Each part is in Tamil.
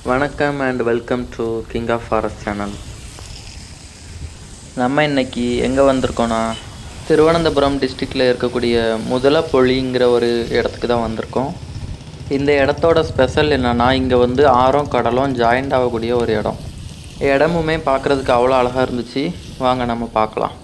வணக்கம் and welcome to king of forest channel. நம்ம இன்னைக்கு எங்கே வந்திருக்கோன்னா, திருவனந்தபுரம் டிஸ்ட்ரிக்டில் இருக்கக்கூடிய முதலப்பொழிங்கிற ஒரு இடத்துக்கு தான் வந்திருக்கோம். இந்த இடத்தோட ஸ்பெஷல் என்னென்னா, இங்கே வந்து ஆறும் கடலும் ஜாயிண்ட் ஆகக்கூடிய ஒரு இடம். இடமுமே பார்க்குறதுக்கு அவ்வளோ அழகாக இருந்துச்சு. வாங்க நம்ம பார்க்கலாம்.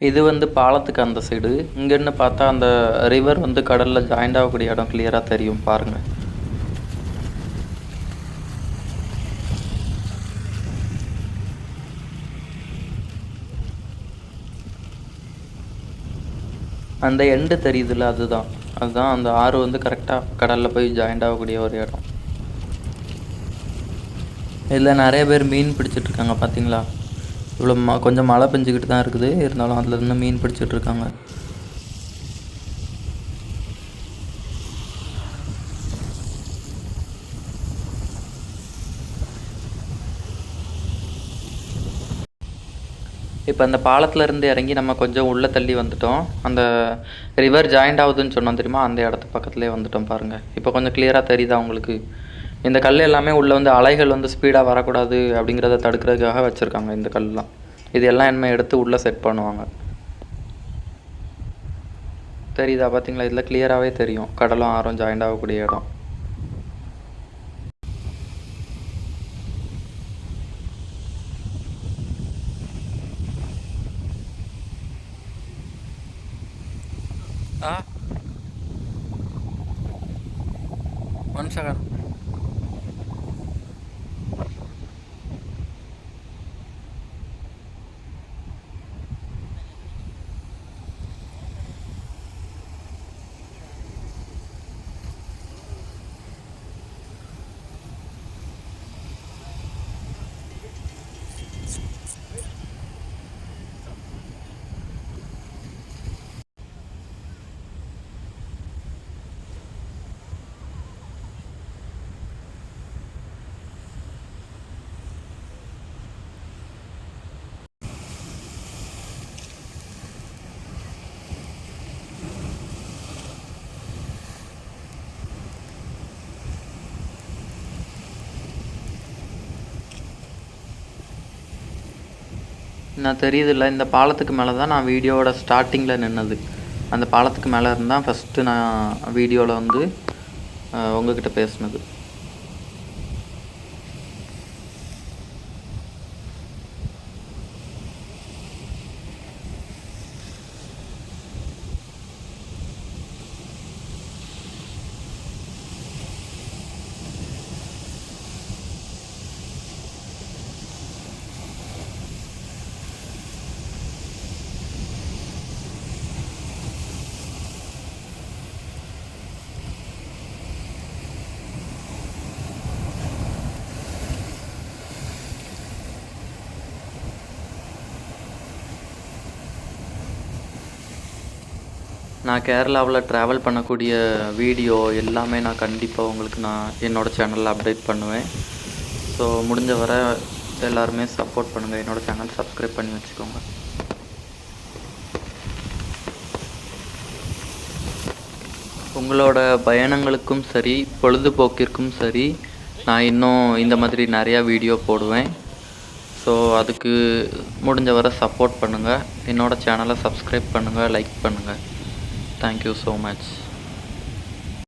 இது வந்து பாலத்துக்கு அந்த சைடு. இங்கேருந்து பார்த்தா அந்த ரிவர் வந்து கடலில் ஜாயிண்ட் ஆகக்கூடிய இடம் கிளியராக தெரியும் பாருங்கள். அந்த எண்டு தெரியுதுல்ல, அதுதான் அந்த ஆறு வந்து கரெக்டாக கடலில் போய் ஜாயிண்ட் ஆகக்கூடிய ஒரு இடம். இதில் நிறைய பேர் மீன் பிடிச்சிட்ருக்காங்க பார்த்தீங்களா. இவ்வளோ கொஞ்சம் மழை பெஞ்சிக்கிட்டு தான் இருக்குது, இருந்தாலும் அதில் இருந்து மீன் பிடிச்சிட்ருக்காங்க. இப்போ அந்த பாலத்திலேருந்து இறங்கி நம்ம கொஞ்சம் உள்ளே தள்ளி வந்துட்டோம். அந்த ரிவர் ஜாயிண்ட் ஆகுதுன்னு சொன்னோம் தெரியுமா, அந்த இடத்து பக்கத்துலேயே வந்துட்டோம் பாருங்கள். இப்போ கொஞ்சம் கிளியராக தெரியுதா உங்களுக்கு. இந்த கல் எல்லாமே உள்ளே வந்து அலைகள் வந்து ஸ்பீடாக வரக்கூடாது அப்படிங்கிறத தடுக்கிறதுக்காக வச்சுருக்காங்க இந்த கல்லாம். இது எல்லாம் என்ன எடுத்து உள்ளே செட் பண்ணுவாங்க. தெரியுதா பார்த்தீங்களா, இதில் கிளியராகவே தெரியும் கடலும் ஆறும் ஜாயிண்ட் ஆகக்கூடிய இடம். One second. நான் தெரியுதில்ல, இந்த பாலத்துக்கு மேலே தான் நான் வீடியோவோட ஸ்டார்டிங்கில் நின்னது. அந்த பாலத்துக்கு மேலே இருந்தால் ஃபஸ்ட்டு நான் வீடியோவில் வந்து உங்ககிட்ட பேசுனது. நான் கேரளாவில் ட்ராவல் பண்ணக்கூடிய வீடியோ எல்லாமே நான் கண்டிப்பாக உங்களுக்கு என்னோடய சேனலில் அப்டேட் பண்ணுவேன். ஸோ முடிஞ்ச வரை எல்லாருமே சப்போர்ட் பண்ணுங்கள். என்னோடய சேனல் சப்ஸ்கிரைப் பண்ணி வச்சுக்கோங்க. உங்களோட பயணங்களுக்கும் சரி, பொழுதுபோக்கிற்கும் சரி, நான் இன்னும் இந்த மாதிரி நிறையா வீடியோ போடுவேன். ஸோ அதுக்கு முடிஞ்ச வரை சப்போர்ட் பண்ணுங்கள். என்னோடய சேனலை சப்ஸ்கிரைப் பண்ணுங்கள், லைக் பண்ணுங்கள். Thank you so much.